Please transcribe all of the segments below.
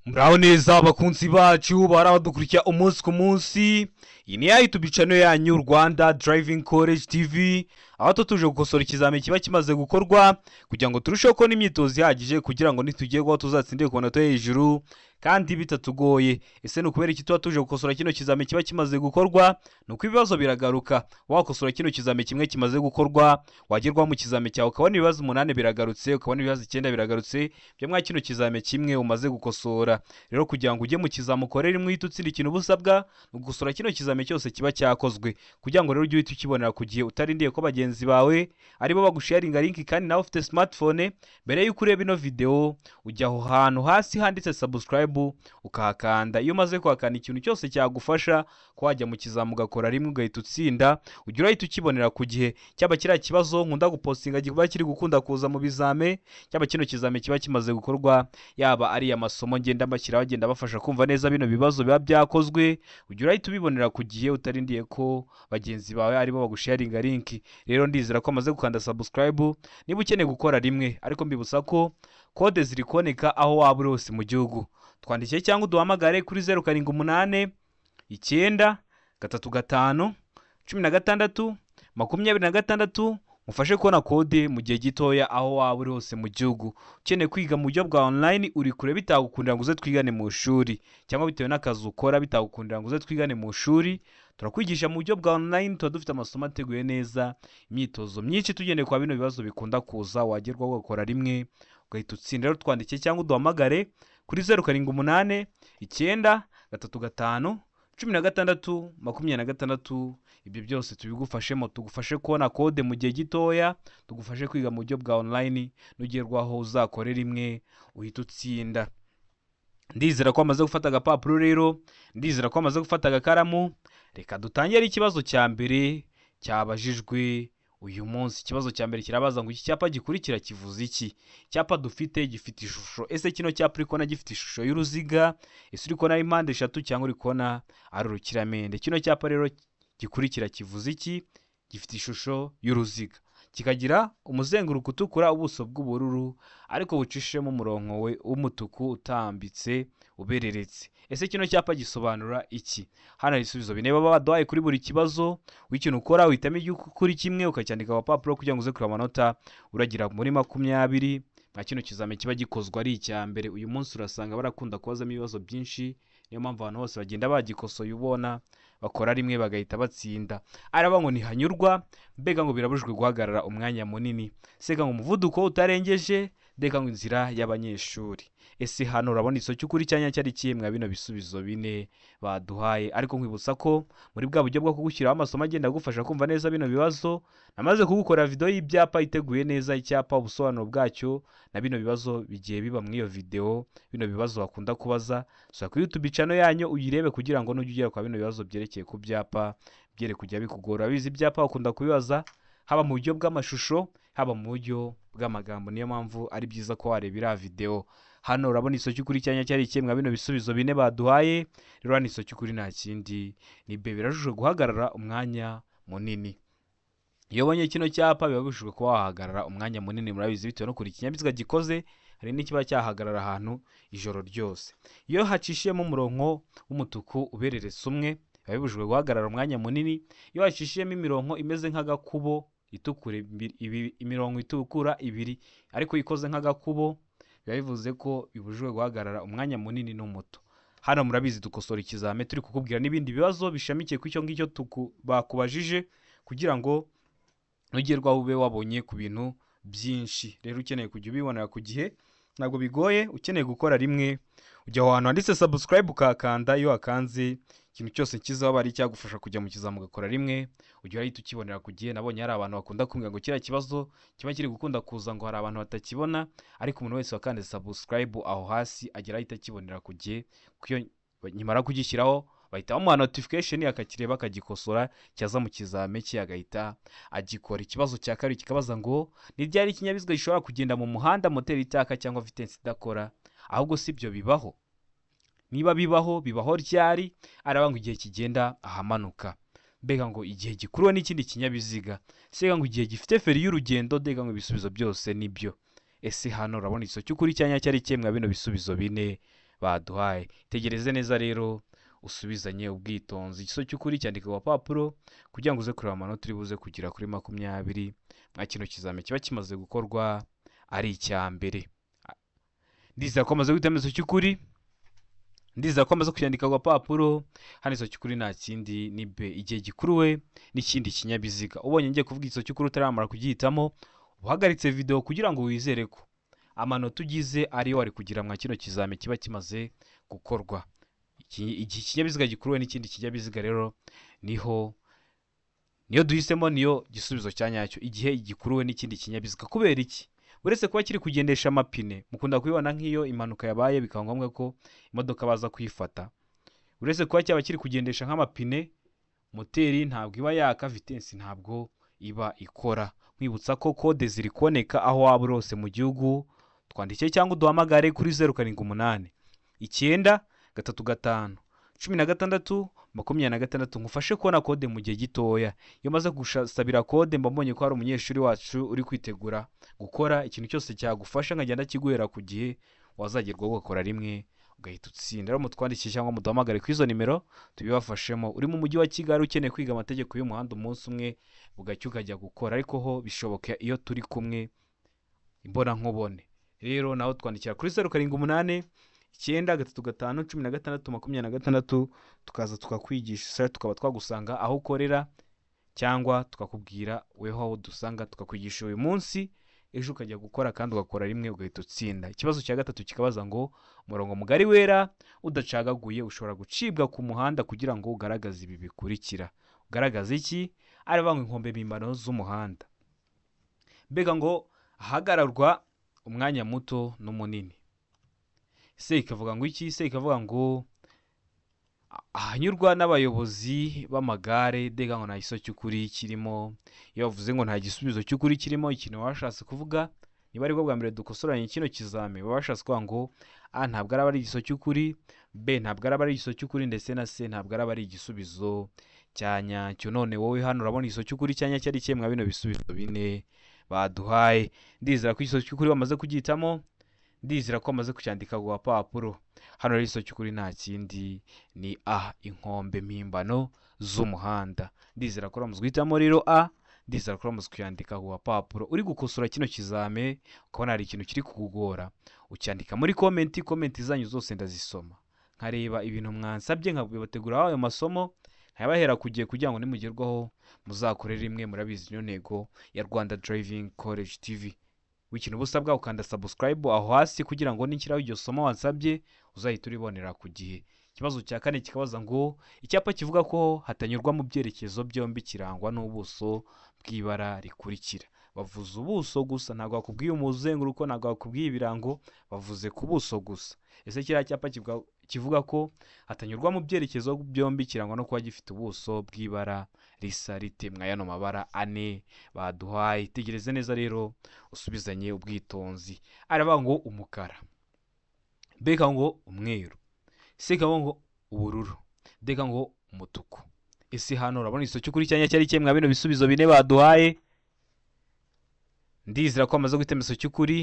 Muraho neza abakunzi bacu barabadukurikira umunsi ku munsi. Iyi ni ya YouTube channel yanyu Rwanda Driving College TV, aho tuje gukosora ikizamini kiba kimaze gukorwa kugira ngo turusheho kubona imyitozo ihagije kugira ngo nitugerwaho tuzatsindire ku manota hejuru kandi bitatugoye. Ese ni ukubera iki tuba tuje gukosora kino kizamini kiba kimaze gukorwa? Nuko ibibazo biragaruka. Wakosora kino kizamini kimwe kimaze gukorwa, wagerwaho mu kizamini cyawe ukabona ibibazo 8 biragarutse, ukabona ibibazo 9 biragarutse, byo mwa kino kizamini kimwe umaze gukosora. Rero kugira ngo ujye mu kizamini ukorere rimwe uhite utsinda ikintu busabwa no gukosora kino kizamini cyose kiba cyakozwe, kugira ngo rero ujye uhita ukibonera ku gihe utarindiye ko bagenzi bawe aribo bagusharinga link. Kandi nawe ufite smartphone, mbere y'uko ureba ino video ujya aho hantu hasi handitse subscribe ukahakanda. Iyo umaze kuhakanda ikintu cyose cyagufasha ko wajya mu kizamini ugakora rimwe ugahita utsinda, ujya urahita ukibonera ku gihe. Cyaba kiriya kibazo nkunda gupostinga kiba kiri gukunda kuza mu bizame, cyaba kino kizamini kiba kimaze gukorwa, yaba ari amasomo ngenda mbashyiraho agenda bafasha kumva neza bino bibazo biba byakozwe, ujya urahita ubibonera ku gihe utarindiye ko bagenzi bawe aribo bagusharinga link. Rero ndizera ko amaze gukanda subscribe. Niba ukeneye gukora rimwe, ariko mbibutsa ko kode ziri koneka aho waba uri hose mu gihugu, twandikiye cyangwa uduhamagare kuri 078 9 35 16 26 mufashe kubona kode mu gihe gitoya aho waba uri hose mu gihugu. Ukeneye kwiga mu buryo bwa online, uri kure bitagukundira ngo uze twigane mu shuri, cyangwa bitewe n'akazi ukora bitagukundira ngo uze twigane mu shuri, turakwigisha mu buryo bwa online. Tuba dufite amasomo ateguye neza, imyitozo myinshi tugendeye kwa bino bibazo bikunda kuza, wagerwaho ugakora rimwe ugahita utsinda. Rero twandikiye cyangwa uduhamagare kuri 078 9 35 16 26. Ibyo byose tubigufashemo, tugufashe kubona kode mu gihe gitoya, tugufashe kwiga mu buryo bwa online, nugerwaho uzakore rimwe uhita utsinda. Ndizera ko amaze gufata agapapuro, rero ndizera ko amaze gufata agakaramu. Reka dutangire ikibazo cya mbere cyabajijwe uyu munsi. Ikibazo cya mbere kirabaza ngo iki cyapa gikurikira kivuze iki? Icyapa dufite gifite ishusho. Ese kino cyapa uri kubona gifite ishusho y'uruziga? Ese uri kubona ari impande eshatu cyangwa uri kubona ari urukiramende? Kino cyapa rero gikurikira kivuze iki? Gifite ishusho y'uruziga, kikagira umuzenguruko utukura, ubuso bw'ubururu, ariko bucishemo umurongo we w'umutuku utambitse ubereretse. Ese kino cyapa gisobanura iki? Hano hari ibisubizo bine baba baduhaye kuri buri kibazo. W'ikintu ukora uhitamo kuri kimwe ukacyandika ku papuro kugira ngo uze kureba amanota uragira muri 20. Nka kino kizamini kiba gikozwa ari icya mbere. Uyu munsi urasanga barakunda kubazamo ibibazo byinshi, niyo mpamvu abantu bose bagenda bagikosoye ubona bakora rimwe bagahita batsinda. Araba ngo ntihanyurwa, mbega ngo birabujijwe guhagarara umwanya munini, sega ngo umuvuduko utarengeje, ndeka ngo inzira y'abanyeshuri. Ese hano urabona isomo cy'ukuri cyanya cyari kimwe bino bisubizo bine baduhaye. Ariko nkwibutsa ko muri bwa buryo bwo kugushyiraho amasomo agenda gufasha kumva neza bino bibazo, namaze kugukora video y'ibyapa iteguye neza, icyapa ubusobanuro bwacyo na bino bibazo bigiye biba muri iyo video. Bino bibazo bakunda kubaza, so kuri YouTube channel yanyu uyirebe kugira ngo nujye ugera kwa bino bibazo byerekeye ku byapa byere kujya bikugora. Bizi ibyapa bakunda kubibaza haba mu buryo bw'amashusho, haba mu buryo bw'amagambo. Niyo mpamvu ari byiza ko wareba iriya video. Hano urabona isomo cy'ukuri cyanya cyari kimwe bino bisubizo bine baduhaye. Rero hano isomo cy'ukuri nta kindi ni be birajuje guhagarara umwanya munini. Iyo ubonye kino cyapa biba bishujwe kuba wahagarara umwanya munini. Murabizi bitewe no kuri ikinyabiziga gikoze, hari n'ikiba cyahagarara ahantu ijoro ryose. Iyo hacishiyemo umurongo w'umutuku ubereretse umwe, biba bibujijwe guhagarara umwanya munini. Iyo hacishiyemo imirongo imeze nk'agakubo itukura, imirongo itukura ibiri ariko ikoze nk'agakubo, biba bivuze ko bibujijwe guhagarara umwanya munini n'umuto. Hano murabizi dukosora ikizame turi kukubwira n'ibindi bibazo bishamikiye ku icyo ngicyo bakubajije, kugira ngo nugerwaho ube wabonye ku bintu byinshi. Rero ukeneye kujya ubibonera ku gihe, ntabwo bigoye. Ukeneye gukora rimwe ujya aho hantu handitse subscribe ukakanda. Iyo wakanze ikintu cyose kizaho bari cyagufasha kujya mu kizamini ugakora rimwe, ujya urahita ukibonera ku gihe. Nabonye hari abantu bakunda kumbwira ngo kiriya kibazo kiba kiri gukunda kuza ngo hari abantu batakibona, ariko umuntu wese wakanze subscribe aho hasi agera ahita akibonera ku gihe. Kuko nyimara kugishyiraho bahita bamuha notification akakireba akagikosora, cyaza mu kizame cye agahita agikora. Ikibazo cya kabiri kikabaza ngo ni ryari ikinyabiziga gishobora kugenda mu muhanda moteri itaka cyangwa vitesse idakora? Ahubwo si byo bibaho. Niba bibaho, bibaho ryari? Araba ngo igihe kigenda ahamanuka. Mbega ngo igihe gikuruwe n'ikindi kinyabiziga, sega ngo igihe gifite feri y'urugendo. Ndega ngo ibisubizo byose nibyo. Ese hano urabona isomo cy'ukuri cyanya cyari kimwe bino bisubizo bine baduhaye. Tegereze neza rero usubizanye ubwitonzi. Ikiso cy'ukuri cyandika ku papuro kugira ngo uze kureba amanota uri buze kugira kuri 20 mwa kino kizame kiba kimaze gukorwa ari icya mbere. Ndizera ko amaze guhitamo ikiso cy'ukuri, ndizera ko amaze kucyandika ku papuro. Hano ikiso cy'ukuri nta kindi ni B, igihe gikuruwe n'ikindi kinyabiziga. Ubonye ngiye kuvuga ikiso cy'ukuri utaramara kugihitamo, uhagaritse video kugira ngo wizere ko amanota ugize ariyo wari kugira mwa kino kizame kiba kimaze gukorwa. Igihe kinyabiziga gikuruwe n'ikindi kinyabiziga rero niyo duhisemo, niyo gisubizo cya nyacyo. Igihe gikuruwe n'ikindi kinyabiziga kubera iki? Uretse kuba kiri kugendesha amapine, mukunda kubibona nk'iyo impanuka yabaye bikaba ngombwa ko imodoka baza kuyifata. Uretse kuba cyaba kiri kugendesha nk'amapine, moteri ntabwo iba yaka, vitesse ntabwo iba ikora. Mwibutsa ko kode ziri kuboneka aho waba urose mu gihugu. Twandike cyangwa uduhamagare kuri 078 9 3 5 16 ngufashe kubona kode mu gihe gitoya. Iyo maze gusabira kode mba mbonye ko hari umunyeshuri wacu uri kwitegura gukora ikintu cyose cyagufasha nkagenda kiguhera ku gihe wazagerwaho ugakora rimwe ugahita utsinda. Rero mutwandikishe cyangwa muduhamagare ku izo nimero tubibafashemo. Uri mu mujyi wa Kigali ukeneye kwiga amategeko y'umuhanda umunsi umwe bugacyo ukajya gukora, ariko ho bishoboka iyo turi kumwe imbona nkubone. Rero naho twandikira kuri 078 9 3 5 16 26 tukaza tukakwigisha, tukaba twagusanga aho ukorera cyangwa tukakubwira weho aho dusanga tukakwigisha uyu munsi, ejo ukajya gukora kandi ugakora rimwe ugahita utsinda. Ikibazo cya gatatu kikabaza ngo umurongo mugari wera udacagaguye ushobora gucibwa ku muhanda kugira ngo ugaragaze ibi bikurikira. Ugaragaza iki? Arabanga inkombe mpimbano z'umuhanda. Mbega ngo ahagararwa umwanya muto n'umunini. Se ikavuga ngo iki? Se ikavuga ngo ahanyurwa n'abayobozi b'amagare. Dega ngo nta giso cy'ukuri kirimo. Iyo bavuze ngo nta gisubizo cy'ukuri kirimo, ikintu washatse kuvuga niba ari bwo bwa mbere dukosoranye kino kizame, babashatse kuvuga ngo A ntabwo araba ari igiso cy'ukuri, B ntabwo araba ari igiso cy'ukuri, ndetse na C ntabwo araba ari igisubizo cya nyacyo. None wowe hano urabona igiso cy'ukuri cya nyacyo ari kimwe bino bisubizo bine baduhaye. Ndizera ko igiso cy'ukuri bamaze kugihitamo, ndizera ko bamaze kucyandika ku papuro. Hano rero igiso cy'ukuri nta kindi ni A, inkombe mpimbano z'umuhanda. Ndizera ko bamaze guhitamo rero A, ndizera ko bamaze kuyandika ku papuro. Uri gukosora kino kizame ukabona hari ikintu kiri kugugora, ucyandika muri komenti zanyu zose ndazisoma, nkareba ibintu mwansabye nkabibategura ayo masomo, nkayabahera kugira ngo nimugerwaho muzakorere rimwe. Murabizi niyo ntego ya Rwanda Driving College TV. W'ikintu busabwa ukanda subscribe aho hasi kugira ngo ninshyiraho iryo somo wansabye uzahita uribonera ku gihe. Ikibazo cya kane kikabaza ngo icyapa kivuga ko hatanyurwa mu byerekezo byombi kirangwa n'ubuso bw'ibara rikurikira. Bavuze ubuso gusa, ntabwo bakubwiye umuzenguruko, ntabwo bakubwiye ibirango, bavuze ku buso gusa. Ese kiriya cyapa kivuga ko hatanyurwa mu byerekezo byombi kirangwa no kuba gifite ubuso bw'ibara risa rite mwa yano mabara ane baduhaye. Tegereze neza rero usubizanye ubwitonzi. Aravuga ngo umukara, B ngo umweru, C ngo ubururu, D ngo umutuku. Ese hano urabona igiso cy'ukuri cyanya cyari kimwe bino bisubizo bine baduhaye. Ndizera ko amaze guhitamo igiso cy'ukuri,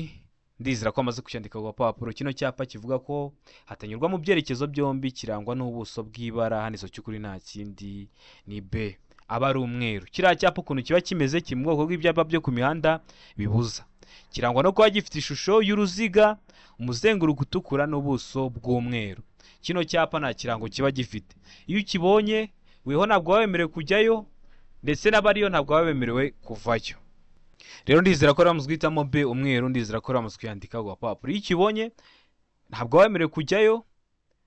ndizera ko amaze kucyandika ku papuro. Kino cyapa kivuga ko hatanyurwa mu byerekezo byombi kirangwa n'ubuso bw'ibara, hano igiso cy'ukuri nta kindi ni B, aba ari umweru. Kiriya cyapa ukuntu kiba kimeze kiri mu bwoko bw'ibyapa byo ku mihanda bibuza, kirangwa no kuba gifite ishusho y'uruziga, umuzenguruko utukura n'ubuso bw'umweru. Kino cyapa nta kirango kiba gifite. Iyo ukibonye weho ntabwo waba wemerewe kujyayo, ndetse n'abariyo ntabwo waba wemerewe kuvayo. Rero ndizera ko bamaze guhitamo B, umweru. Ndizera ko bamaze kuyandika ku papuro. Iyo ukibonye ntabwo waba wemerewe kujyayo,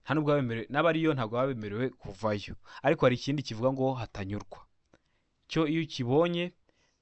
nta nubwo waba wemerewe, n'abariyo ntabwo waba wemerewe kuvayo. Ariko hari ikindi kivuga ngo hatanyurwa, cyo iyo ukibonye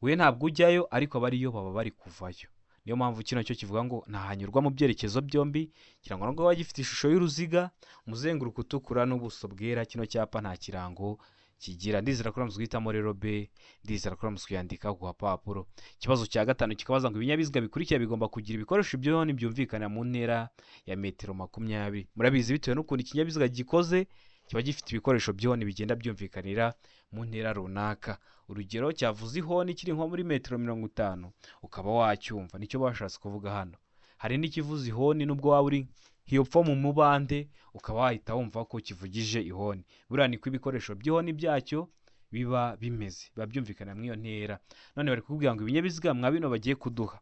we ntabwo ujyayo, ariko abariyo baba bari kuvayo. Niyo mpamvu kino cyo kivuga ngo ntahanyurwa mu byerekezo byombi kirangwa no kuba gifite ishusho y'uruziga, umuzenguruko utukura n'ubuso bwera. Kino cyapa nta kirango kigira. Ndizera ko bamaze guhitamo rero B, ndizera ko bamaze kuyandika ku papuro. Ikibazo cya gatanu kikabaza ngo ibinyabiziga bikurikira bigomba kugira ibikoresho by'ihoni byumvikana mu ntera ya metero 20. Murabizi bitewe n'ukuntu ikinyabiziga gikoze kiba gifite ibikoresho by'ihoni bigenda byumvikanira mu ntera runaka. Urugero cyavuze ihoni kiri nko muri metero 50 ukaba wacyumva, nicyo bashatse kuvuga hano. Hari n'ikivuze ihoni nubwo waba uri hiyopfa mu mubande ukaba wahita wumva ko kivugije ihoni. Buriya niko ibikoresho by'ihoni byacyo biba bimeze, biba byumvikana muri iyo ntera. None bari kukubwira ngo ibinyabiziga mwa bino bagiye kuduha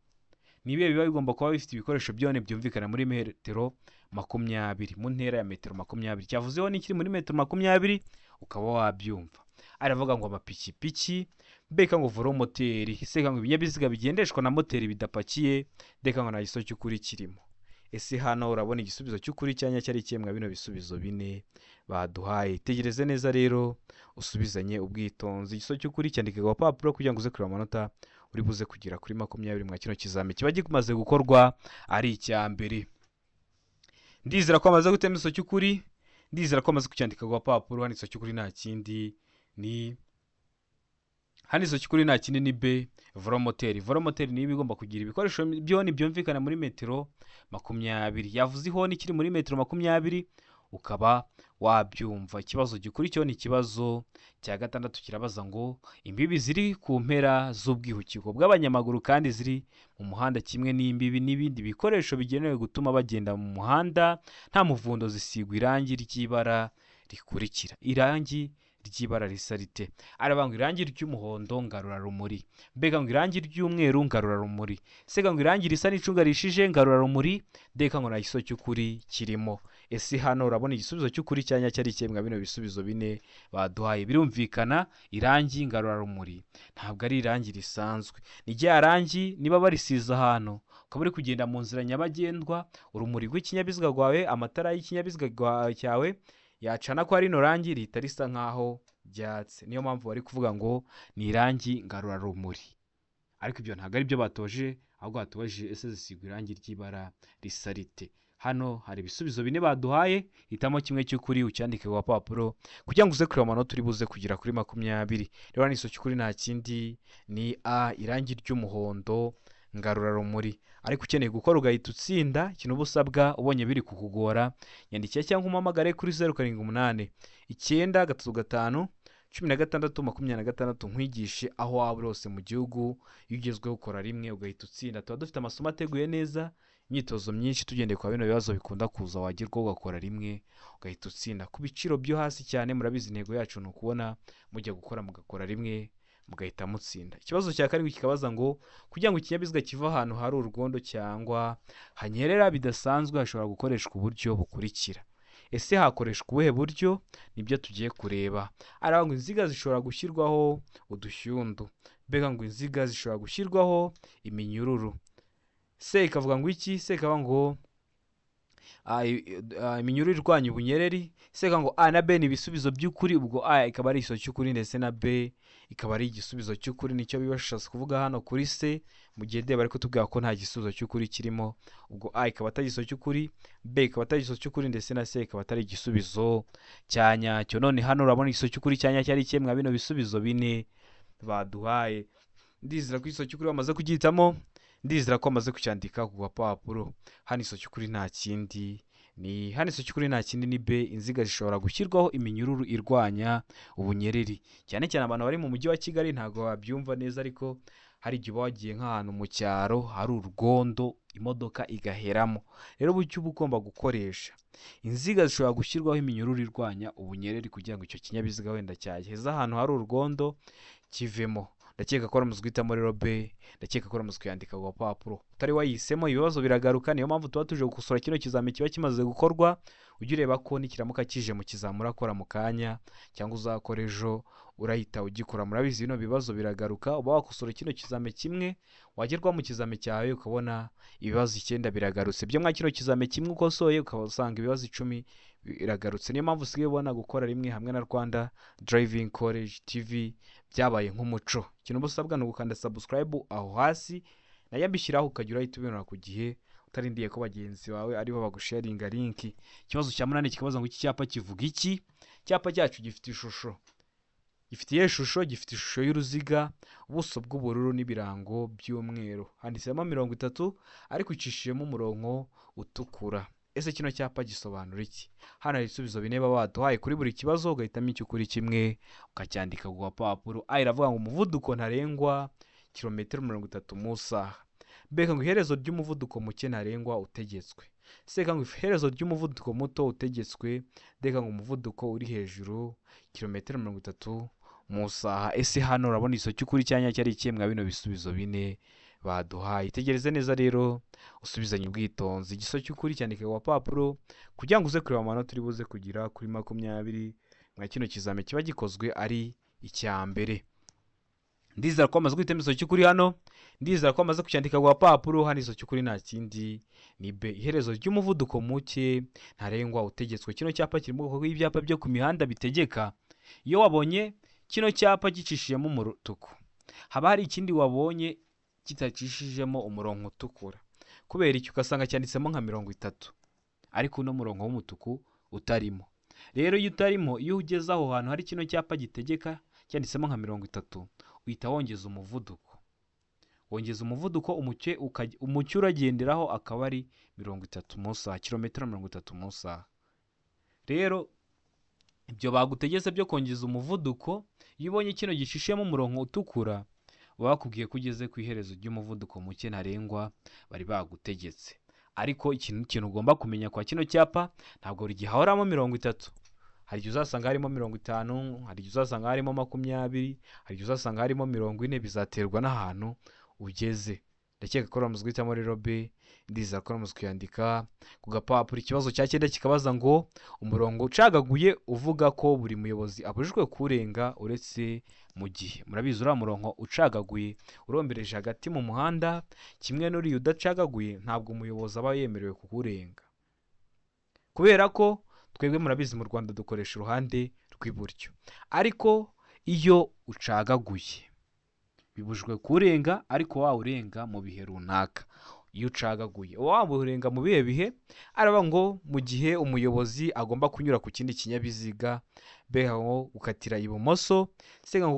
nibihe biba bigomba kuba bifite ibikoresho by'ihoni byumvikana muri metero 20, mu ntera ya metero 20. Cyavuzeho n'ikiri muri metero 20 ukaba wabyumva. Aravuga ngo amapikipiki, beka ngo velomoteri, seka ngo ibinyabiziga bigendeshwa na moteri bidapakiye, deka ngo nta giso cy'ukuri kirimo. Ese hano urabona igisubizo cy'ukuri cyanya cyari cyemwa bino bisubizo bine baduhaye. Tegereze neza rero usubizanye ubwitonzi. Igiso cy'ukuri cyandike ku papuro kugira ngo uze kureba amanota uri buze kugira kuri 20 mwa kino kizami kiba gimaze gukorwa ari icyambere. Ndizera ko amaze gutema igiso cy'ukuri, ndizera ko amaze kucyandika ku papuro. Hano igiso cy'ukuri nta kindi ni B, velomoteri. Velomoteri ni ibigomba kugira ibikoresho by'ihoni byumvikana muri metero 20. Yavuze ihoni kiri muri metero 20 ukaba wabyumva. Ikibazo gikurikiyeho ni ikibazo cya 6 kirabaza ngo imbibi ziri ku mpera z'ubwihukiko bw'abanyamaguru kandi ziri mu muhanda kimwe n'imbibi n'ibindi bikoresho bigenewe gutuma bagenda mu muhanda nta muvundo zisigwa irangi ry'ibara rikurikira. Irangi ry'ibara risa rite? Aravuga ngo irangi ry'umuhondo ngarura rumuri, mbega ngo irangi ry'umweru ngarura rumuri, sega ngo irangi risa n'icunga rishije ngarura rumuri, deka ngo nta giso cy'ukuri kirimo. Ese hano urabona igisubizo cy'ukuri cyanya cyari cyemwa bino bisubizo bine baduhaye. Birumvikana irangi ngarura rumuri ntabwo ari irangi risanzwe, ni rya rangi niba barisiza ahantu ukaba uri kugenda mu nzira nyabagendwa, urumuri rw'ikinyabiziga rwawe, amatara y'ikinyabiziga cyawe yacana ko ari no rangi rihita risa nkaho ryatse. Niyo mpamvu bari kuvuga ngo ni irangi ngarura rumuri. Ariko ibyo ntabwo ari byo batoje, ahubwo batoje ese zisigwa irangi ry'ibara risa rite. Hano hari ibisubizo bine baduhaye, hitamo kimwe cy'ukuri ucyandike ku papuro kugira ngo uze kureba amanota uri buze kugira kuri 20. Rero ni igiso cy'ukuri nta kindi ni A, irangi ry'umuhondo ngarura rumuri. Ariko ukeneye gukora ugahita utsinda, ikintu ubusabwa ubonye biri kukugora nyandikira cyangwa umpamagare kuri 078 935 16 nkwigishe aho waba urose mu gihugu. Iyo ugezweho ukora rimwe ugahita utsinda. Tuba dufite amasomo ateguye neza, imyitozo myinshi tugendeye kwa bino bibazo bikunda kuza, wagerwaho ugakora rimwe ugahita utsinda ku biciro byo hasi cyane. Murabizi intego yacu ni ukubona mujya gukora mugakora rimwe mugahita mutsinda. Ikibazo cya karindwi kikabaza ngo kugira ngo ikinyabiziga kiva ahantu hari urwondo cyangwa hanyerera bidasanzwe hashobora gukoreshwa uburyo bukurikira. Ese hakoreshwa ubuhe buryo? Nibyo tugiye kureba. Aravuga ngo inziga zishobora gushyirwaho udushyundu, mbega ngo inziga zishobora gushyirwaho iminyururu. Se ikavuga ngo iki? Se ikavuga ngo iminyururu irwanya ubunyereri. Se ikavuga ngo A na B ni ibisubizo by'ukuri, ubwo A ikaba ari igiso cy'ukuri ndetse na B ikaba ari igisubizo cy'ukuri. Nicyo bibashatse kuvuga hano kuri C, mu gihe D bari kutubwira ko nta gisubizo cy'ukuri kirimo, ubwo A ikaba atari igiso cy'ukuri, B ikaba atari igiso cy'ukuri ndetse na C ikaba atari igisubizo cya nyacyo. None hano urabona igiso cy'ukuri cya nyacyo ari cyemwa bino bisubizo bine baduhaye. Ndizera ko igiso cy'ukuri bamaze kugihitamo, ndizera ko amaze kucyandika ku papuro. Hano igiso cy'ukuri nta kindi ni B, inziga zishobora gushyirwaho iminyururu irwanya ubunyereri. Cyane cyane abantu bari mu mujyi wa Kigali ntabwo babyumva neza, ariko hari igihe wagiye nk'ahantu mu cyaro hari urwondo imodoka igaheramo. Rero buryo uba ugomba gukoresha inziga zishobora gushyirwaho iminyururu irwanya ubunyereri kugira ngo icyo kinyabiziga wenda cyageze ahantu hari urwondo kivemo. Ndakeka ko ramaze guhitamo rero B, ndakeka ko ramaze kuyandika ku papuro. Utari wayihisemo ibibazo biragaruka, niyo mpamvu tuba tuje gukosora kino kizami kiba kimaze gukorwa. Ujye ureba ko nikiramuka kije mu kizami urakora mu kanya cyangwa uzakora ejo urahita ugikora. Murabizi bino bibazo biragaruka, uba wakosora kino kizami kimwe wagerwa mu kizami cyawe ukabona ibibazo 9 biragarutse. Byo mwa kino kizami kimwe ukosoye ukabasanga ibibazo 10 biragarutse. Niyo mpamvu usigaye ubona gukora rimwe hamwe na Rwanda Driving College TV byabaye nk'umuco. Ikintu busabwa ni ugukanda subscribe aho hasi, nayo mbishyiraho ukajya urahita ubibona ku gihe utarindiye ko bagenzi bawe aribo bagusharinga link. Ikibazo cya 8 kikabaza ngo iki cyapa kivuga iki? Icyapa cyacu gifite ishusho, gifite ishusho y'uruziga, ubuso bw'ubururu n'ibirango by'umweru. Handitsemo 30 ariko ucishijemo umurongo utukura. Ese kino cyapa gisobanura iki? Hano hari ibisubizo bine baba baduhaye kuri buri kibazo, ugahitamo icyo kuri kimwe ukacyandika ku papuro. A iravuga ngo umuvuduko ntarengwa kilometero 30 mu isaha. Mbega ngo iherezo ry'umuvuduko muke ntarengwa utegetswe. seka ngo iherezo ry'umuvuduko muto utegetswe, deka ngo umuvuduko uri hejuru kilometero 30 mu saha. Ese hano urabona iso cy'ukuri cyanya cyari ikemwa bino bisubizo bine baduhaye. Tegereze neza rero usubizanye ubwitonzi. Igiso cy'ukuri cyandike wa papuro kugira ngo uze kureba amanota turi buze kugira kuri 20 mwa kino kizame kiba gikozwe ari icya mbere. Ndizera ko amaze kwitema iso cy'ukuri hano, ndizera ko amaze kucyandika wa papuro. Hano iso cy'ukuri nta kindi ni B, iherezo ry'umuvuduko muke ntarengwa utegetswe. Kino cyapa kiri mu bwoko bw'ibyapa byo ku mihanda bitegeka. Iyo wabonye kino cyapa gicishijemo umutuku, haba hari ikindi wabonye kitacishijemo umurongo utukura. Kubera iki ugasanga cyanditsemo nka 30 ariko uno murongo w'umutuku utarimo. Rero iyo utarimo, iyo ugeze aho hantu hari kino cyapa gitegeka cyanditsemo nka 30, uhita wongeza umuvuduko. Wongeza umuvuduko umucyo uragenderaho akaba ari 30 mu saha, kilometero 30 mu saha. Rero ibyo bagutegetse byo kongeza umuvuduko, iyo ubonye kino gishishemo umurongo utukura, bakubwiye ko ugeze ku iherezo ry'umuvuduko muke ntarengwa bari bagutegetse. Ariko ikintu ugomba kumenya kwa kino cyapa, ntabwo buri gihe hahoramo 30. Hari igihe uzasanga harimo 50, hari igihe uzasanga harimo 20, hari igihe uzasanga harimo 40. Bizaterwa n'ahantu ugeze. Ndakeka ko ramuzwe guhitamo rero B, ndizera ko ramuzwe kuyandika ku gapapuro. Ikibazo cya 9 kikabaza ngo umurongo ucagaguye uvuga ko buri muyobozi abujijwe kurenga uretse mu gihe. Murabizi uriya murongo ucagaguye urombereje hagati mu muhanda, kimwe n'uriya udacagaguye ntabwo umuyobozi aba yemerewe kukurenga. Kubera ko twebwe murabizi mu Rwanda dukoresha uruhande rw'iburyo, ariko iyo ucagaguye bibujwe kurenga, ariko wawurenga mu bihe runaka. Iyo ucagaguye wawurenga mu bihe araba ngo mu gihe umuyobozi agomba kunyura ku kindi kinyabiziga, beha ngo ukatira ibumoso, sega ngo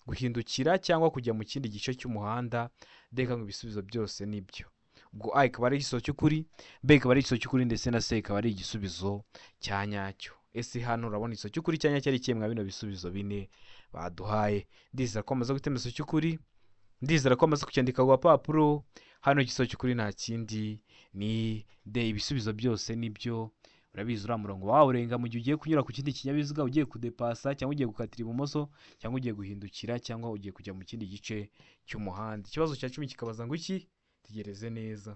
guhindukira cyangwa kujya mu kindi gice cy'umuhanda, deka ngo ibisubizo byose nibyo. Ubwo A ikaba ari igiso cy'ukuri, B ikaba ari igiso cy'ukuri, ndetse na C ikaba ari igisubizo cya nyacyo. Ese hano urabona igiso cy'ukuri cya nyacyo ari kimwe bino bisubizo bine baduhaye. Ndizera ko amaze gutema igiso cy'ukuri, ndizera ko amaze kucyandika ku papuro. Hano igiso cy'ukuri nta kindi ni D, ibisubizo byose nibyo. Urabizi uriya murongo wawurenga mu gihe ugiye kunyura ku kindi kinyabiziga, ugiye kudepasa cyangwa ugiye gukatira ibumoso cyangwa ugiye guhindukira cyangwa ugiye kujya mu kindi gice cy'umuhanda. Ikibazo cya 10 kikabaza ngo iki? Tegereze neza.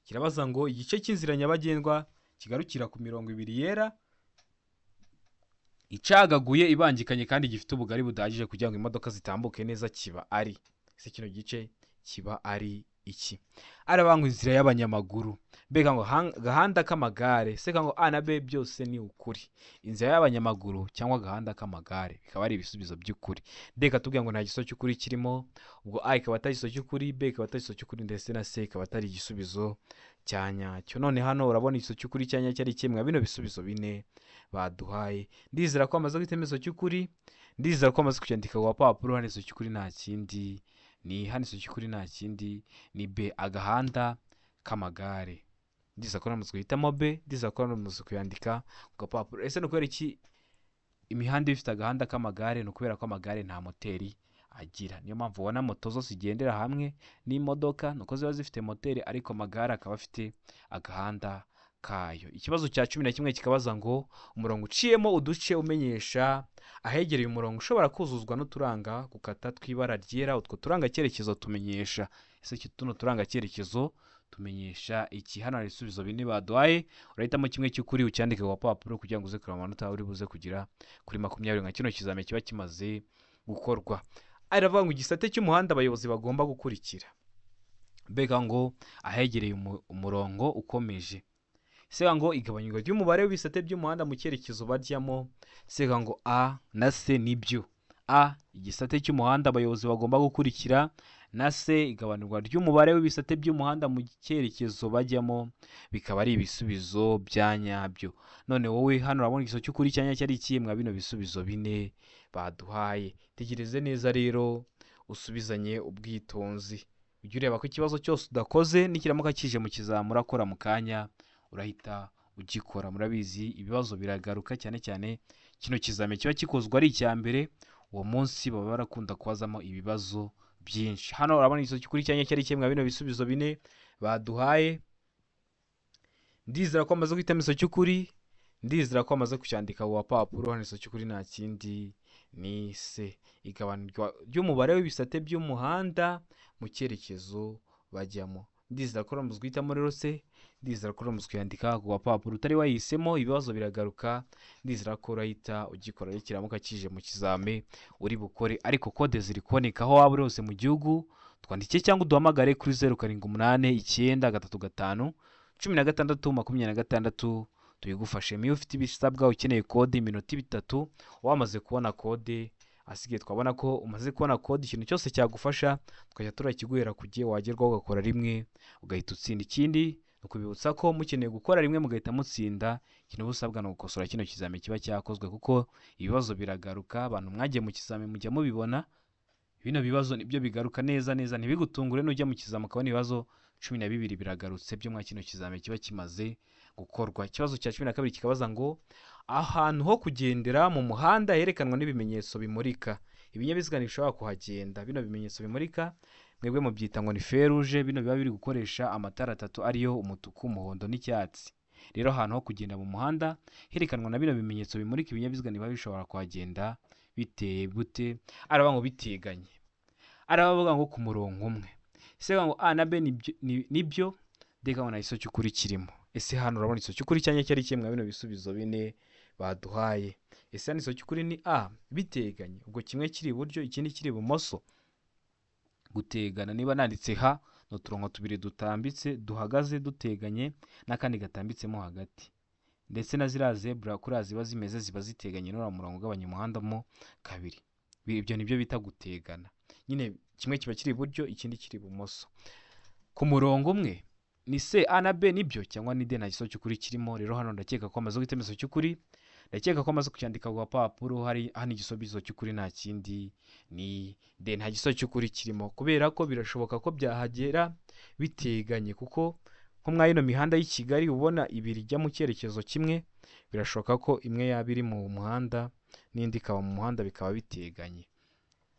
Kirabaza ngo igice cy'inzira nyabagendwa kigarukira ku mirongo 2 yera icagaguye ibangikanye kandi gifite ubugari budahagije kugira ngo imodoka zitambuke neza kiba ari. Ese kino gice kiba ari iki? Arabanga inzira y'abanyamaguru, mbega ngo gahanda k'amagare, seka ngo A na B byose ni ukuri. Inzira y'abanyamaguru cyangwa gahanda k'amagare bikaba ari ibisubizo by'ukuri. Deka tubwira ngo nta giso cy'ukuri kirimo, ubwo A ikaba atari igiso cy'ukuri, B ikaba atari igiso cy'ukuri, ndetse na C ikaba atari igisubizo cya nyacyo. None hano urabona igiso cy'ukuri cya nyacyo ari kimwe bino bisubizo bine baduhaye. Ndizera ko amaze guhitamo igiso cy'ukuri, ndizera ko amaze kucyandika ku papuro. Hano igiso cy'ukuri nta kindi ni, hano igiso cy'ukuri nta kindi ni B, agahanda k'amagare. Ndizera ko namaze guhitamo B, ndizera ko namaze kuyandika ku papuro. Ese nukubera iki imihanda ifite agahanda k'amagare? Nukubera ko amagare nta moteri agira, niyo mpamvu ubona moto zose zigendera hamwe n'imodoka nuko ziba zifite moteri, ariko amagare akaba afite agahanda kayo. Ikibazo cya 11 kikabaza ngo umurongo uciyemo uduce umenyesha ahegereye umurongo ushobora kuzuzwa n'uturanga gukata tw'ibara ryera. Utwo turanga cyerekezo tumenyesha. Ese tuno turanga cyerekezo tumenyesha iki? Hano hari ibisubizo bine baduhaye, urahitamo kimwe cy'ukuri ucyandike ku papuro kugira ngo uze kureba amanota uri buze kugira kuri 20 nka kino kizame kiba kimaze gukorwa. Aravuga ngo igisate cy'umuhanda abayobozi bagomba gukurikira, mbega ngo ahegereye umurongo ukomeje. Sega ngo igabanywa ry'umubare w'ibisate by'umuhanda mu cyerekezo bajyamo. Sega ngo A na C nibyo. A, igisate cy'umuhanda abayobozi bagomba gukurikira, na C, igabanurwa ry'umubare w'ibisate by'umuhanda mu cyerekezo bajyamo, bikaba ari ibisubizo bya nyabyo. None wowe hano urabona igiso cy'ukuri cyanya cyari ikimwe bino bisubizo bine baduhaye. Tegereze neza rero usubizanye ubwitonzi. Ujye ureba ko ikibazo cyose udakoze nikiramuka kije mu kizamura akora mu kanya urahita ugikora. Murabizi ibibazo biragaruka cyane cyane kino kizame kiba kikozwe ari icya mbere, uwo munsi baba barakunda kwazamo ibibazo byinshi. Hano urabona igiso cy'ukuri cyanya cyari kimwe bino bisubizo bine baduhaye. ndizera ko amaze guhitamo iso cy'ukuri, ndizera ko amaze kucyandika ku gapapuro. Hano iso cy'ukuri nta kindi ni se, igabanurwa ry'umubare w'ibisate by'umuhanda mu cyerekezo bajyamo. Ndizera ko uramaze guhitamo rero se, ndizera ko uramaze kuyandika ku gapapuro. Utari wayihisemo ibibazo biragaruka, ndizera ko urahita ugikora n'ikiramuka kije mu kizame uri bukore. Ariko kode ziri kuboneka aho waba uri hose mu gihugu, twandike cyangwa uduhamagare kuri 0789931626 tuyigufashemo. Iyo ufite ibisabwa ukeneye kode iminota 3 wamaze kubona kode, asigaye twabona ko umaze kubona kode, ikintu cyose cyagufasha tukajya turakiguhera kugiye wagerwaho ugakora rimwe ugahita utsinda. Ikindi ukubibutsa ko mukeneye gukora rimwe mugahita mutsinda, ikintu busabwa no gukosora kino kizame kiba cyakozwe, kuko ibibazo biragaruka. Abantu mwagiye mu kizame mujya mubibona, bino bibazo nibyo bigaruka neza neza, ntibigutungure nujya mu kizame ukabona ibibazo 12 biragarutse byo mwa kino kizame kiba kimaze gukorwa. Ikibazo cya 12 kikabaza ngo ahantu ho kugendera mu muhanda herekanwa n'ibimenyetso bimurika, ibinyabiziga bishobora kuhagenda. Bino bimenyetso bimurika mwebwe mu byita ngo ni feruje, bino biba biri gukoresha amatara 3 ariyo umutuku, umuhondo n'icyatsi. Rero ahantu ho kugenda mu muhanda herekanwa na bino bimenyetso bimurika ibinyabiziga niba bishobora kuhagenda biteye gute? Aravuga ngo biteganye, aravuga ngo ku murongo umwe. Ese ngo A na B nibyo, deka ngo na iso cy'ukuri kirimo. Ese hano urabona iso cy'ukuri cyanya cyari kimwe bino bisubizo bine baduhaye. Ese hano iso cy'ukuri ni A, biteganye, ubwo kimwe kiri iburyo ikindi kiri ibumoso. Gutegana niba nanditse H n'uturongo tubiri dutambitse duhagaze duteganye n'akandi gatambitsemo hagati, ndetse na ziriya zebra kuri ziba zimeze ziba ziteganye n'ura murongo ugabanya umuhanda mo kabiri. Ibyo nibyo bita gutegana. Nyine kimwe kiba kiri iburyo ikindi kiri ibumoso. Ku murongo umwe ni se A na B nibyo cyangwa ni D nta giso cy'ukuri kirimo. Rero hano ndakeka ko amaze guhitamo iso cy'ukuri, ndakeka ko amaze kucyandika ku gapapuro. Hano igisubizo cy'ukuri nta kindi ni D, nta giso cy'ukuri kirimo, kubera ko birashoboka ko byahagera biteganye, kuko nko mwa ino mihanda y'i Kigali ubona ibiri ijya mu cyerekezo kimwe, birashoboka ko imwe yaba iri mu muhanda n'indi ikaba mu muhanda bikaba biteganye.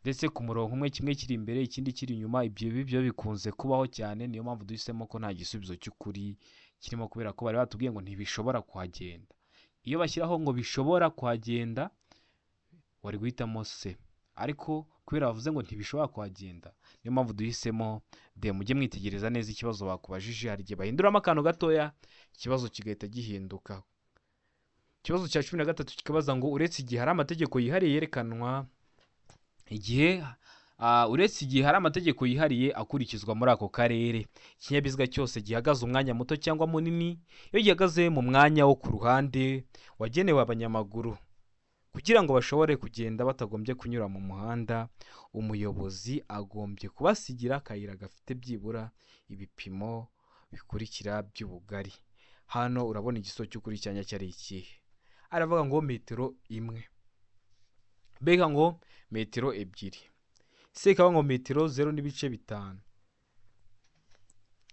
Ndetse ku murongo umwe kimwe kiri imbere ikindi kiri inyuma, ibyo bikunze kubaho cyane. Niyo mpamvu duhisemo ko nta gisubizo cy'ukuri kirimo, kubera ko bari batubwiye ngo ntibishobora kuhagenda. Iyo bashyiraho ngo bishobora kuhagenda wari guhitamo se, ariko kubera bavuze ngo ntibishobora kuhagenda niyo mpamvu duhisemo D. Mujye mwitegereza neza ikibazo bakubajije, hari igihe bahinduramo akantu gatoya ikibazo kigahita gihinduka. Ikibazo cya 13 kikabaza ngo uretse igihe hari amategeko yihariye yerekanwa uretse igihe hari amategeko yihariye akurikizwa muri ako karere, ikinyabiziga cyose gihagaze umwanya muto cyangwa munini, iyo gihagaze mu mwanya wo ku ruhande wagenewe abanyamaguru kugira ngo bashobore kugenda batagombye kunyura mu muhanda, umuyobozi agombye kubasigira akayira gafite byibura ibipimo bikurikira by'ubugari. Hano urabona igiso cy'ukuri cyanya cyari ikihe? Aravuga ngo metero 1, bega ngo metero 2, C kaba ngo metero 0.5,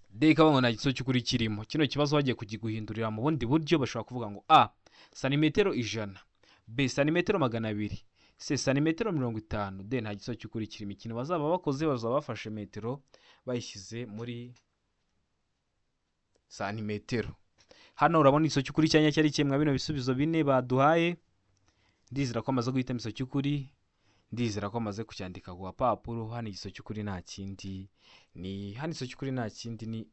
D kaba ngo nta giso cy'ukuri kirimo. Kino kibazo bagiye kugiguhindurira mu bundi buryo, bashobora kuvuga ngo A santimetero 100, B santimetero 200, C santimetero 50, D nta giso cy'ukuri kirimo. Ikintu bazaba bakoze bazaba bafashe metero bayishyize muri santimetero. Hano urabona iso cy'ukuri cyanya cyari kimwe bino bisubizo bine baduhaye. Ndizera ko amaze guhitamo iso cy'ukuri, ndizera ko amaze kucyandika ku gapapuro. Hano igiso cy'ukuri nta kindi ni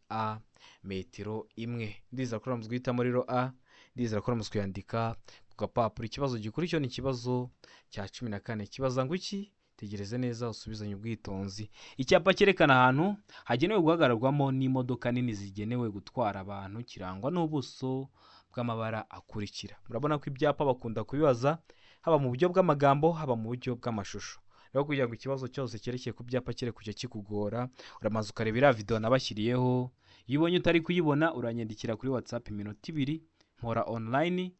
A, metero 1. Ndizera ko uramaze guhitamo rero A, ndizera ko uramaze kuyandika ku gapapuro. Ikibazo gikuri cyo ni ikibazo cya 14 kibaza ngo iki? Tegereze neza usubizanye ubwitonzi. Icyapa cyerekana ahantu hagenewe guhagararwamo n'imodoka nini zigenewe gutwara abantu, kirangwa n'ubuso bw'amabara akurikira. Murabona ko ibyapa bakunda kubibaza haba mu buryo bw'amagambo haba mu buryo bw'amashusho. Rero kugira ngo ikibazo cyose cyerekeye ku byapa kire kujya kikugora, uramaze ukareba iriya video nabashyiriyeho. Iyo ubonye utari kuyibona uranyandikira kuri WhatsApp iminota 2 nkora online,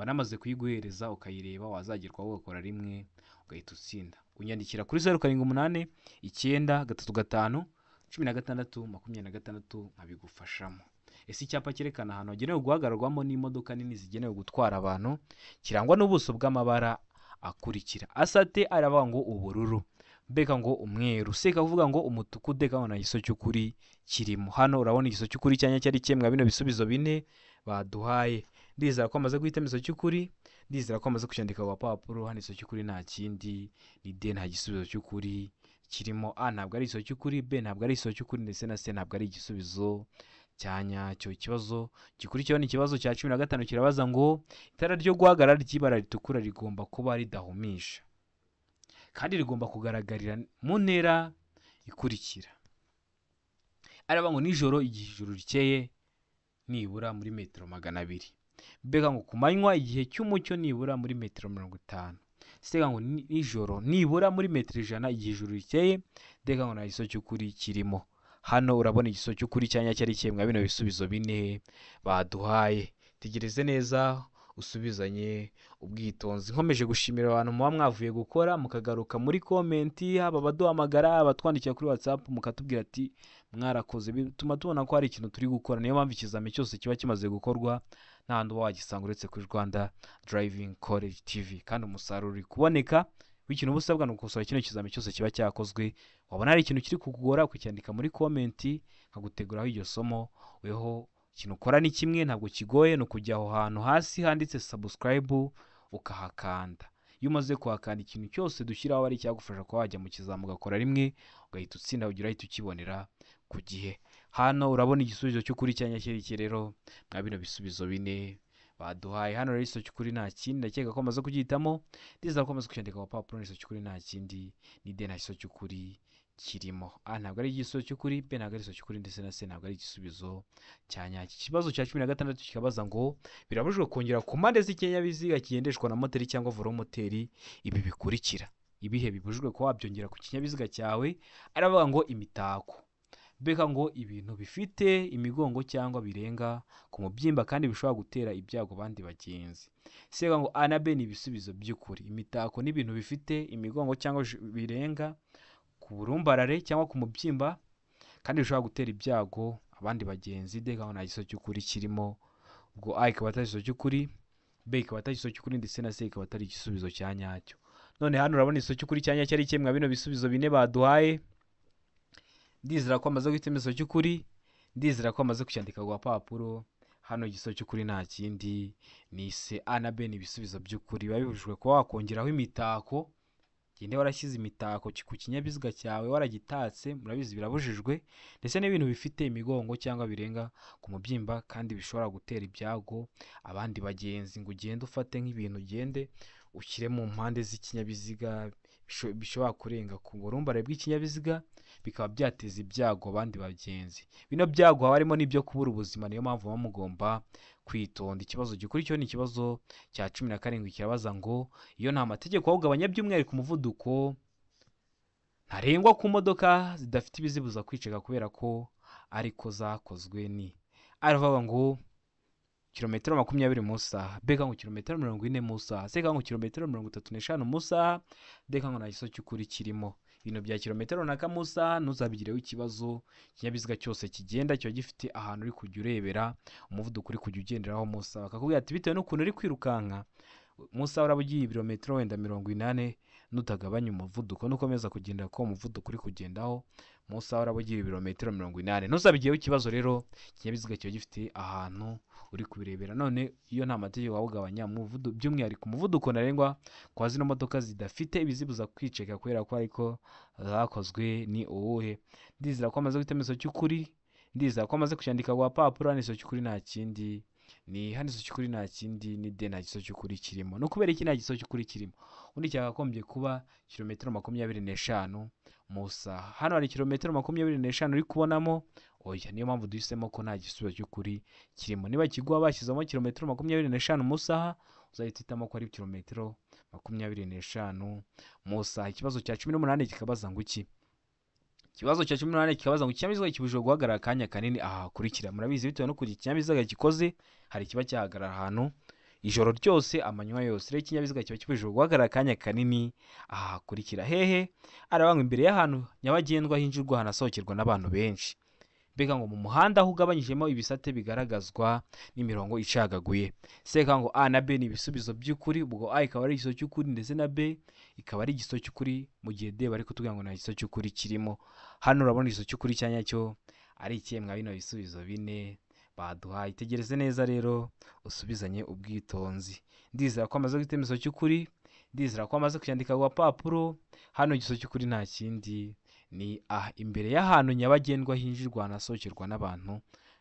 banamaze kuyiguhereza ukayireba, wazagerwaho ugakora rimwe ugahita utsinda. Unyandikira kuri 0789351626 nkabigufashamo. Ese icyapa cyerekana ahantu hagenewe guhagararwamo n'imodoka nini zigenewe gutwara abantu, kirangwa n'ubuso bw'amabara akurikira. Asate aravuga ngo ubururu, beka ngo umweru, C kavuga ngo umutuku, D kabona igiso cy'ukuri kirimo. Hano urabona igiso cy'ukuri cyanya cyari kimwe bino bisubizo bine baduhaye. Ndizera ko amaze guhitamo iso cy'ukuri, ndizera ko amaze kucyandika ku papuro. Hano iso cy'ukuri nta kindi, ni D nta gisubizo cy'ukuri kirimo. A ntabwo ari iso cy'ukuri, B ntabwo ari iso cy'ukuri, ndetse na C ntabwo ari igisubizo cya nyacyo. Ikibazo gikurikiyeho ni ikibazo cya 15 kirabaza ngo itara ryo guhagarara ry'ibara ritukura rigomba kuba ridahumisha kandi rigomba kugaragarira mu ntera ikurikira. Araba ngo nijoro igihe ijuru rikeye nibura muri metero 200. Mbega ngo ku manywa igihe cy'umucyo nibura muri metero 50. Sega ngo nijoro nibura muri metero 100 igihe ijuru rikeye. Mbega ngo nta giso cy'ukuri kirimo. Hano urabona igiso cy'ukuri cyanya cyari cyemwa bino bisubizo bine baduhaye. Tegereze neza usubizanye ubwitonzi. Nkomeje gushimira abantu muba mwavuye gukora mukagaruka muri komenti, haba baduhamagara abatwandikira kuri WhatsApp mukatubwira ati mwarakoze. Bituma tubona ko hari ikintu turi gukora. Niyo mpamvu ikizame cyose kiba kimaze gukorwa nta handi uba wagisanga uretse kuri Rwanda Driving College TV, kandi umusaruro uri kuboneka. Ikintu busabwa ni ukosora kino kizame cyose kiba cyakozwe. Wabona hari ikintu kiri kukugora kucyandika muri komenti nkaguteguraho iryo somo. Weho ikintu ukora ni kimwe, ntabwo kigoye, no kujya aho hantu hasi handitse subscribe ukahakanda. Iyo umaze kuhakanda ikintu cyose dushyiraho ari cyagufasha ko wajya mu kizamu ugakora rimwe ugahita utsinda ugira ahita ukibonera ku gihe. Hano urabona igisubizo cy'ukuri cyanya cyerekeye rero mwa bino bisubizo bine baduhaye. Hano rero iso cy'ukuri nta kindi, ndakeka ko amaze kugihitamo. Ndizera ko amaze kucyandika ku papuro. Iso cy'ukuri nta kindi, ni D nta iso cy'ukuri kirimo. A ntabwo ari igisubizo cy'ukuri, B ntabwo ari iso cy'ukuri, ndetse na C ntabwo ari igisubizo cya nyacyo. Ikibazo cya 16 kikabaza ngo birabujijwe kongera ku mpande z'ikinyabiziga kigendeshwa na moteri cyangwa volomoteri ibi bikurikira. Ibihe bibujijwe ko wabyongera ku kinyabiziga cyawe? Aravuga ngo imitako. Beka ngo ibintu bifite imigongo cyangwa birenga ku mubyimba kandi bishobora gutera ibyago bandi bagenzi. Sega ngo A na B ni ibisubizo by'ukuri. Imitako n'ibintu bifite imigongo cyangwa birenga ku burumbarare cyangwa ku mubyimba kandi bishobora gutera ibyago abandi bagenzi. Deka ngo nta giso cy'ukuri kirimo. Ubwo A ikaba atari iso cy'ukuri, B ikaba atari iso cy'ukuri, ndetse na C ikaba atari igisubizo cya nyacyo. None hano urabona iso cy'ukuri cyanya cyari cyemwa bino bisubizo bine baduhaye. Ndizera ko amaze guhitamo iso cy'ukuri, ndizera ko amaze kucyandika ku papuro. Hano igiso cy'ukuri nta kindi, ni C. A na B ni ibisubizo by'ukuri. Babibujijwe ko wakongeraho imitako. Gende warashyize imitako ku kinyabiziga cyawe waragitatse, murabizi birabujijwe. Ndetse n'ibintu bifite imigongo cyangwa birenga ku mubyimba kandi bishobora gutera ibyago abandi bagenzi. Ngo ugende ufate nk'ibintu ugende ushyire mu mpande z'ikinyabiziga bishobora kurenga ku burumbare bw'ikinyabiziga bikaba byateza ibyago abandi bagenzi. Bino byago harimo n'ibyo kubura ubuzima. Niyo mpamvu muba mugomba kwitonda. Ikibazo gikurikiyeho ni ikibazo cya 17 kirabaza ngo iyo nta mategeko awugabanya by'umwihariko umuvuduko ntarengwa ku modoka zidafite ibizibuza kwiceka kubera ko ariko zakozwe ni. Aravuga ngo kilometero 20 mu saha. Beka ngo kilometero 40 mu saha. Seka ngo kilometero 35 mu saha. Deka ngo nta giso cy'ukuri kirimo. Ibintu bya kilometero na mu saha ntuzabigireho ikibazo. Ikinyabiziga cyose kigenda cyo gifite ahantu uri kujya urebera umuvuduko uri kujya ugenderaho mu saha. Bakakubwira ati bitewe n'ukuntu uri kwirukanka mu saha uraba ugiye ibirometero wenda 80 nutagabanya umuvuduko nukomeza kugendera ko umuvuduko uri kugendaho mu saha uraba ugiye ibirometero 80. Ntuzabigireho ikibazo rero. Ikinyabiziga cyo gifite ahantu uri kubirebera. None iyo nta mategeko awugabanya umuvuduko by'umwihariko umuvuduko ntarengwa kwa zino modoka zidafite ibizibuza kwiceka kubera ko ariko zakozwe ni uwuhe? Ndizera ko amaze guhitamo iso cy'ukuri, ndizera ko amaze kucyandika ku papuro. Hano iso cy'ukuri nta kindi, ni hano iso cy'ukuri nta kindi, ni D nta giso cy'ukuri kirimo. No kubera iki nta giso cy'ukuri kirimo? Undi cyakagombye kuba kilometero 25 mu saha. Hano hari kilometero 25 uri kubonamo. Oya, niyo mpamvu duhisemo ko nta gisubizo cy'ukuri kirimo. Niba kiguha bashyizemo kilometero 25 mu saha uzahita hitamo ko ari kilometero 25 mu saha. Ikibazo cya 18 kikabaza ngo iki? Ikibazo cya 18 kikabaza ngo ikinyabiziga kibujijwe guhagarara akanya kanini aha hakurikira. Murabizi bitewe no kugira ikinyabiziga gikoze hari kiba cyahagarara ahantu ijoro ryose amanywa yose. Rero ikinyabiziga kiba kibujijwe guhagarara akanya kanini aha hakurikira. Hehe? Aravuga ngo imbere y'ahantu nyabagendwa hinjirwa hanasohokerwa n'abantu benshi. Beka ngo mu muhanda aho ugabanyijemo ibisate bigaragazwa n'imirongo icagaguye. Seka ngo A na B ni ibisubizo by'ukuri. Ubwo A ikaba ari igiso cy'ukuri ndetse na B ikaba ari igiso cy'ukuri, mu gihe D bari kutubwira ngo nta giso cy'ukuri kirimo. Hano urabona igiso cy'ukuri cyanya cyo ari ikemwa bino bisubizo bine baduhaye. Itegereze neza rero usubizanye ubwitonzi. Ndizera ko amaze guhita igiso cy'ukuri, ndizera ko amaze kucyandika ku gapapuro. Hano igiso cy'ukuri nta kindi ni imbere y'ahantu nyabagendwa hinjirwa hanasohokerwa n'abantu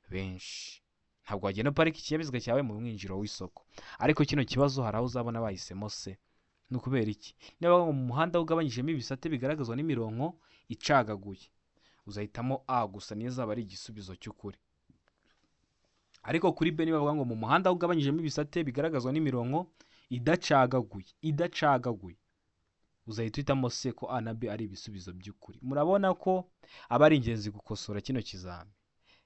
benshi. Ntabwo wagenda uparika ikinyabiziga cyawe mu mwinjiro w'isoko. Ariko kino kibazo hari aho uzabona bahisemo se. Ni ukubera iki? Niba mu muhanda ugabanyijemo ibisate bigaragazwa n'imirongo icagaguye, uzahitamo gusa niyo zaba ari igisubizo cy'ukuri. Ariko kuri B niba bavuga ngo mu muhanda ugabanyijemo ibisate bigaragazwa n'imirongo idacagaguye, uzahita uhitamo se ko A na B ari ibisubizo by'ukuri. Murabona ko aba ari ingenzi gukosora kino kizami.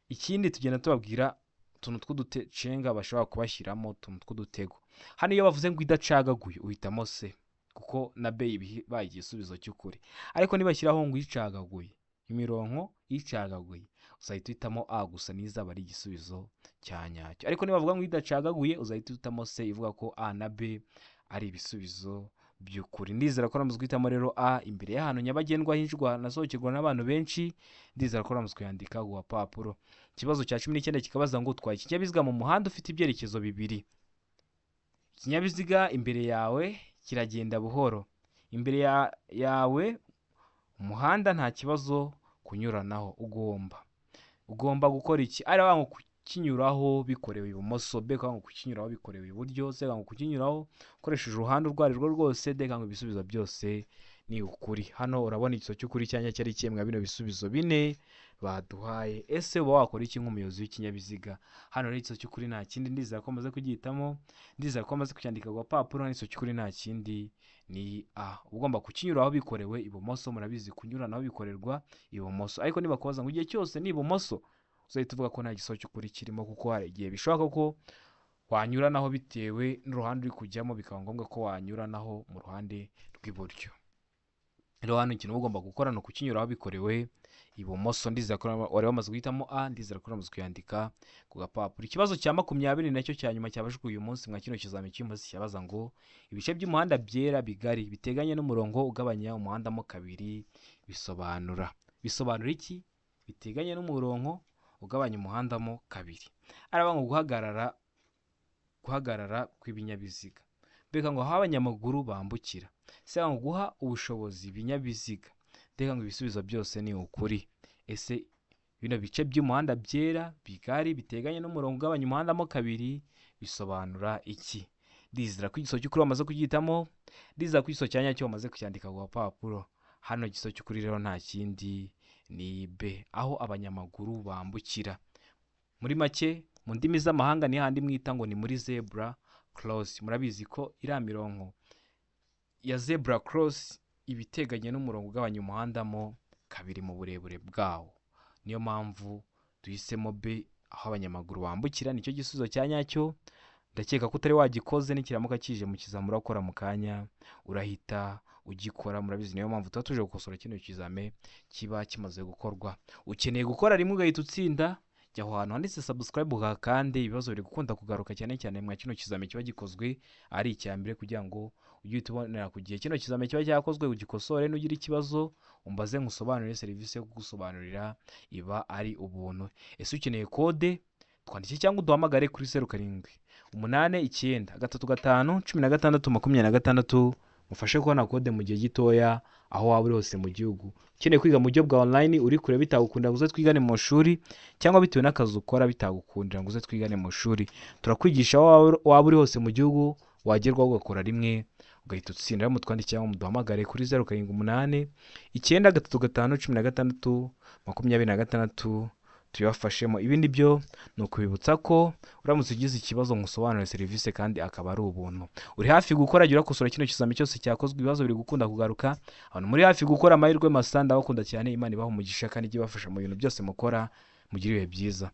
Ikindi tugenda tubabwira utuntu tw'uducenga bashobora kubashyiramo, utuntu tw'udutego. Hano iyo bavuze ngo idacagaguye uhitamo se, kuko na B baye igisubizo cy'ukuri. Ariko nibashyiraho ngo icagaguye, imirongo icagaguye, uzahita uhitamo A gusa n'izaba ari igisubizo cya nyacyo. Ariko niba bavuga ngo idacagaguye, uzahita uhitamo se ivuga ko A na B ari ibisubizo by'ukuri. Ndizera ko ramuzwe guhitamo rero A imbere y'ahantu nyabagendwa hinjirwa hanasohokerwa n'abantu benshi. Ndizera ko ramuzwe kuyandika ku gapapuro. Ikibazo cya 19 kikabaza ngo utwaye ikinyabiziga mu muhanda ufite ibyerekezo bibiri. Ikinyabiziga imbere yawe kiragenda buhoro. Imbere yawe umuhanda nta kibazo kunyuranaho. Ugomba gukora iki? Ari abantu kukinyuraho bikorewe ibumoso, B ngo kukinyuraho bikorewe iburyo, C ngo kukinyuraho ukoresheje uruhande urwo ari rwo rwose, D ngo ibisubizo byose ni ukuri. Hano urabona igiso cy'ukuri cyanya cyari kimwe bino bisubizo bine baduhaye. Ese uba wakora iki nk'umuyobozi w'ikinyabiziga? Hano rero igiso cy'ukuri nta kindi, ndizera ko amaze kugihitamo, ndizera ko amaze kucyandika ku gapapuro. Igiso cy'ukuri nta kindi ni A. Ugomba kukinyuraho bikorewe ibumoso. Murabizi kunyuranaho bikorerwa ibumoso. Ariko niba kubaza ngo igihe cyose ni ibumoso, uzahita uvuga ko nta giso cy'ukuri kirimo, kuko hari igihe bishoboka ko wanyuranaho bitewe n'uruhande uri kujyamo, bikaba ngombwa ko wanyuranaho mu ruhande rw'iburyo. Rero hano ikintu ugomba gukora ni ukukinyuraho bikorewe ibumoso. Ndizera ko wari wamaze guhitamo A, ndizera ko wamaze kuyandika ku gapapuro. Ikibazo cya 20 nacyo cya nyuma cyabajwe uyu munsi mwa kino kizami cy'umunsi cyabaza ngo ibice by'umuhanda byera bigari biteganye n'umurongo ugabanya umuhanda mo kabiri bisobanura iki? Biteganye n'umurongo ugabanya umuhanda mo kabiri. Araba ngo guhagarara kw'ibinyabiziga. Beka ngo aho abanyamaguru bambukira. Se ngo guha ubushobozi ibinyabiziga. Deka ngo ibisubizo byose ni ukuri. Ese bino bice by'umuhanda byera bigari biteganye n'umurongo ugabanya umuhanda mo kabiri bisobanura iki? Ndizera ko igiso cy'ukuri bamaze kugihitamo, ndizera ko igiso cyanya cyo bamaze kucyandika ku gapapuro. Hano igiso cy'ukuri rero nta kindi ni B, aho abanyamaguru bambukira. Muri make mu ndimi z'amahanga ni handi mwita ngo ni muri zebra cross. Murabizi ko iriya mirongo ya zebra cross ibiteganye n'umurongo ugabanya umuhanda mo kabiri mu burebure bwawo. Niyo mpamvu duhisemo B, aho abanyamaguru bambukira. Nicyo gisubizo cya nyacyo. Ndakeka ko utari wagikoze, nikiramuka kije mu kizamura ukora mu kanya urahita ugikora. Murabizi niyo mpamvu tuba tuje gukosora kino kizame kiba kimaze gukorwa. Ukeneye gukora rimwe ugahita utsinda, jya aho hantu handitse subscribe kandi ibibazo biri gukunda kugaruka cyane cyane mwa kino kizame kiba gikozwe ari icyambere, kugira ngo ujye utubonera ku gihe kino kizame kiba cyakozwe ugikosore. Nugira ikibazo umbaze ngusobanurire, serivisi yo kugusobanurira iba ari ubuntu. Ese ukeneye kode, twandike cyangwa uduhamagare kuri 0789-35-16-26 mufashe kubona kode mu gihe gitoya aho waba uri hose mu gihugu. Ukeneye kwiga mu buryo bwa online, uri kure bitagukundira ngo uze twigane mu shuri, cyangwa bitewe n'akazi ukora bitagukundira ngo uze twigane mu shuri, turakwigisha aho waba uri hose mu gihugu, wagerwaho ugakora rimwe ugahita utsindira. Mutwandike cyangwa muduhamagare kuri 0789-35-16-26 tuyafashemo. Ibindi byo ni ukubibutsa ko uramutse ugize ikibazo ngusobanurire serivisi kandi akaba ari ubuntu. Uri hafi gukora, jya urakosora kino kizami cyose cyakozwe, ibibazo biri gukunda kugaruka. Abantu muri hafi gukora amahirwe masanda bakunda cyane. Imana ibaha umugisha kandi ijye ibafasha mu bintu byose mukora. Mugire ibihe byiza.